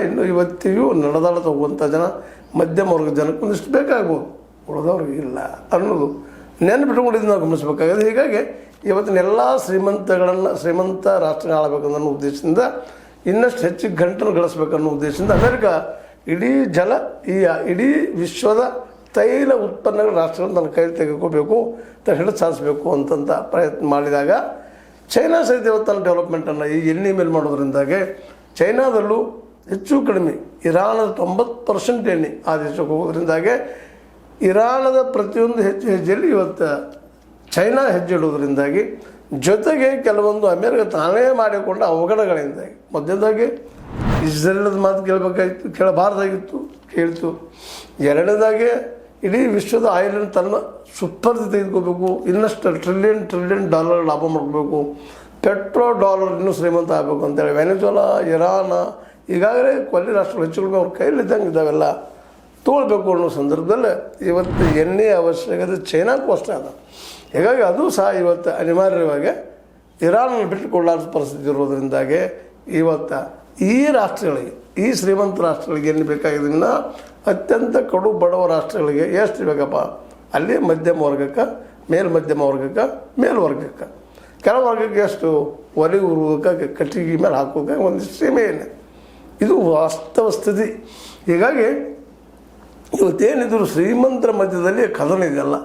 ಇನ್ನು ಇವತ್ತಿಗೂ ನಡೆದಾಡ್ತಾ ಹೋಗುವಂಥ ಜನ ಮಧ್ಯಮ ವರ್ಗದ ಜನಕ್ಕೆ ಒಂದಿಷ್ಟು ಬೇಕಾಗ್ಬೋದು, ಉಳಿದವ್ರಿಗೆ ಇಲ್ಲ ಅನ್ನೋದು ನೆನ್ಪಿಟ್ಕೊಂಡಿದ್ದು ನಾವು ಗಮನಿಸಬೇಕಾಗಿದೆ. ಹೀಗಾಗಿ ಇವತ್ತಿನ ಎಲ್ಲ ಶ್ರೀಮಂತ ರಾಷ್ಟ್ರಗಳು ಆಳಬೇಕನ್ನೋ ಉದ್ದೇಶದಿಂದ ಇನ್ನಷ್ಟು ಹೆಚ್ಚಿಗೆ ಗಂಟನ್ನು ಗಳಿಸ್ಬೇಕನ್ನೋ ಉದ್ದೇಶದಿಂದ ಅಮೆರಿಕ ಇಡೀ ವಿಶ್ವದ ತೈಲ ಉತ್ಪನ್ನಗಳ ರಾಷ್ಟ್ರಗಳನ್ನು ತನ್ನ ಕೈಲಿ ತೆಗೆದುಕೋಬೇಕು, ತನ್ನ ಹಿಡಿದು ಸಾಧಿಸಬೇಕು ಅಂತಂತ ಪ್ರಯತ್ನ ಮಾಡಿದಾಗ ಚೈನಾ ಸಹಿತ ಇವತ್ತು ತನ್ನ ಡೆವಲಪ್ಮೆಂಟನ್ನು ಈ ಎಣ್ಣೆ ಮೇಲೆ ಮಾಡೋದ್ರಿಂದಾಗೆ ಚೈನಾದಲ್ಲೂ ಹೆಚ್ಚು ಕಡಿಮೆ ಇರಾನದ 90% ಎಣ್ಣೆ ಆ ದೇಶಕ್ಕೆ ಹೋಗೋದ್ರಿಂದಾಗೆ ಇರಾನದ ಪ್ರತಿಯೊಂದು ಹೆಜ್ಜೆಯಲ್ಲಿ ಇವತ್ತು ಚೈನಾ ಹೆಜ್ಜೆ ಇಡೋದ್ರಿಂದಾಗಿ ಜೊತೆಗೆ ಕೆಲವೊಂದು ಅಮೇರಿಕ ತಾನೇ ಮಾಡಿಕೊಂಡ ಅವಘಡಗಳಿಂದಾಗಿ ಮೊದಲನೇದಾಗಿ ಇಸ್ರೇಲದ ಮಾತು ಕೇಳಬಾರ್ದಾಗಿತ್ತು, ಕೇಳ್ತು. ಎರಡನೇದಾಗಿ ಇಡೀ ವಿಶ್ವದ ಆಯಿಲನ್ನು ತನ್ನ ಸುಪ್ಪರ್ದು ತೆಗೆದುಕೋಬೇಕು, ಇನ್ನಷ್ಟು ಟ್ರಿಲಿಯನ್ ಡಾಲರ್ ಲಾಭ ಮಾಡಬೇಕು, $1 ಇನ್ನೂ ಶ್ರೀಮಂತ ಆಗಬೇಕು ಅಂತೇಳಿ ವೆನೆಜುವೆಲಾ, ಇರಾನ್ ಈಗಾಗಲೇ ಕೊಲ್ಲಿ ರಾಷ್ಟ್ರಗಳು ಹೆಚ್ಚು ಕಡಿಮೆ ಅವ್ರ ಕೈಲಿದ್ದಂಗೆ ಇದ್ದಾವೆಲ್ಲ ತೊಗೊಳ್ಬೇಕು ಅನ್ನೋ ಸಂದರ್ಭದಲ್ಲಿ ಇವತ್ತು ಎಣ್ಣೆಯ ಅವಶ್ಯಕತೆ ಚೈನಾಕ್ಕೂ ಅಷ್ಟೇ ಅದ. ಹೀಗಾಗಿ ಅದು ಸಹ ಇವತ್ತು ಅನಿವಾರ್ಯವಾಗಿ ಇರಾನ್ ಬಿಟ್ಟುಕೊಳ್ಳಾದ ಪರಿಸ್ಥಿತಿ ಇರೋದ್ರಿಂದಾಗೆ ಇವತ್ತು ಈ ರಾಷ್ಟ್ರಗಳಿಗೆ, ಈ ಶ್ರೀಮಂತ ರಾಷ್ಟ್ರಗಳಿಗೆ ಏನು ಬೇಕಾಗಿದ್ದನ್ನ ಅತ್ಯಂತ ಕಡು ಬಡವ ರಾಷ್ಟ್ರಗಳಿಗೆ ಎಷ್ಟು ಬೇಕಪ್ಪ ಅಲ್ಲಿ ಮಧ್ಯಮ ವರ್ಗಕ್ಕೆ, ಮೇಲ್ಮಧ್ಯಮ ವರ್ಗಕ್ಕೆ, ಮೇಲ್ವರ್ಗಕ್ಕೆ, ಕೆಳವರ್ಗಕ್ಕೆ ಎಷ್ಟು ಒಲೆ ಉರುವುದಕ್ಕೆ, ಕಟ್ಟಿಗೆ ಮೇಲೆ ಹಾಕೋಕೆ ಒಂದಿಷ್ಟು ಸೀಮೆ ಏನೇ, ಇದು ವಾಸ್ತವ ಸ್ಥಿತಿ. ಹೀಗಾಗಿ ಇವತ್ತೇನಿದ್ರು ಶ್ರೀಮಂತರ ಮಧ್ಯದಲ್ಲಿ ಕದನ ಇದೆಯಲ್ಲ,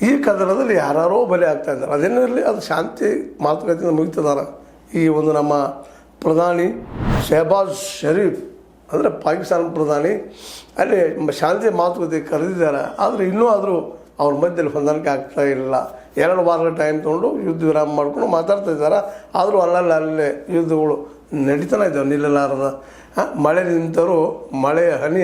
ಈ ಕದನದಲ್ಲಿ ಯಾರೋ ಬಲಿ ಆಗ್ತಾ ಇದ್ದಾರೆ. ಅದೇನೂ ಇರಲಿ, ಅದು ಶಾಂತಿ ಮಾತುಕತೆಯಿಂದ ಮುಗಿತಿದ್ದಾರೆ. ಈ ಒಂದು ನಮ್ಮ ಪ್ರಧಾನಿ ಶಹಬಾಜ್ ಶರೀಫ್ ಅಂದರೆ ಪಾಕಿಸ್ತಾನ ಪ್ರಧಾನಿ ಅಲ್ಲಿ ಶಾಂತಿ ಮಾತುಕತೆ ಕರೆದಿದ್ದಾರೆ. ಆದರೆ ಇನ್ನೂ ಅವ್ರ ಮಧ್ಯದಲ್ಲಿ ಹೊಂದಾಣಿಕೆ ಆಗ್ತಾ ಇಲ್ಲ. 2 ವಾರಗಳ ಟೈಮ್ ತೊಗೊಂಡು ಯುದ್ಧ ವಿರಾಮ ಮಾಡ್ಕೊಂಡು ಮಾತಾಡ್ತಾ ಇದ್ದಾರೆ. ಆದರೂ ಅಲ್ಲೇ ಯುದ್ಧಗಳು ನಡೀತಾನೆ ಇದ್ದಾವೆ ನಿಲ್ಲಲಾರದ. ಮಳೆ ನಿಂತರೂ ಮಳೆ ಹನಿ